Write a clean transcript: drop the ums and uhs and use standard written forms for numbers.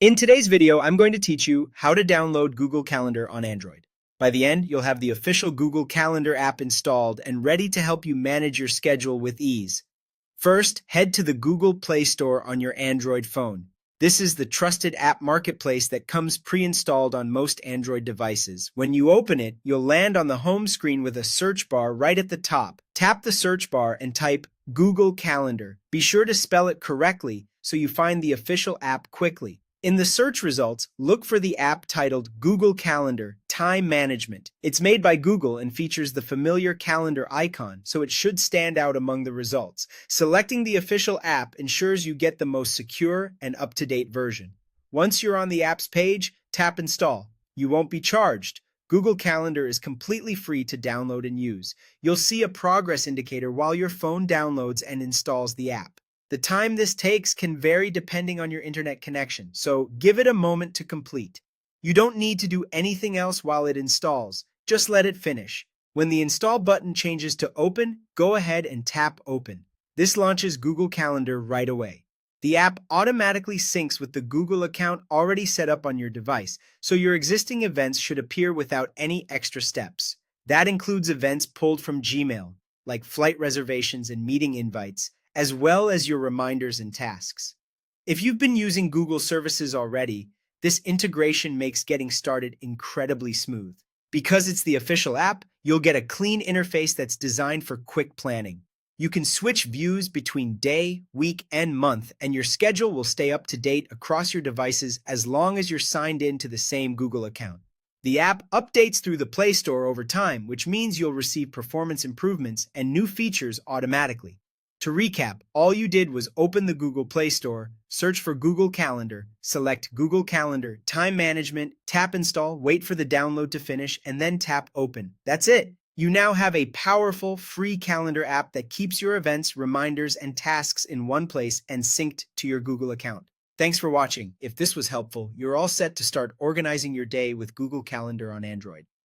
In today's video, I'm going to teach you how to download Google Calendar on Android. By the end, you'll have the official Google Calendar app installed and ready to help you manage your schedule with ease. First, head to the Google Play Store on your Android phone. This is the trusted app marketplace that comes pre-installed on most Android devices. When you open it, you'll land on the home screen with a search bar right at the top. Tap the search bar and type Google Calendar. Be sure to spell it correctly so you find the official app quickly. In the search results, look for the app titled Google Calendar Time Management. It's made by Google and features the familiar calendar icon, so it should stand out among the results. Selecting the official app ensures you get the most secure and up-to-date version. Once you're on the app's page, tap Install. You won't be charged. Google Calendar is completely free to download and use. You'll see a progress indicator while your phone downloads and installs the app. The time this takes can vary depending on your internet connection, so give it a moment to complete. You don't need to do anything else while it installs, just let it finish. When the install button changes to open, go ahead and tap open. This launches Google Calendar right away. The app automatically syncs with the Google account already set up on your device, so your existing events should appear without any extra steps. That includes events pulled from Gmail, like flight reservations and meeting invites, as well as your reminders and tasks. If you've been using Google services already, this integration makes getting started incredibly smooth. Because it's the official app, you'll get a clean interface that's designed for quick planning. You can switch views between day, week, and month, and your schedule will stay up to date across your devices as long as you're signed in to the same Google account. The app updates through the Play Store over time, which means you'll receive performance improvements and new features automatically. To recap, all you did was open the Google Play Store, search for Google Calendar, select Google Calendar, Time Management, tap Install, wait for the download to finish, and then tap Open. That's it! You now have a powerful, free calendar app that keeps your events, reminders, and tasks in one place and synced to your Google account. Thanks for watching. If this was helpful, you're all set to start organizing your day with Google Calendar on Android.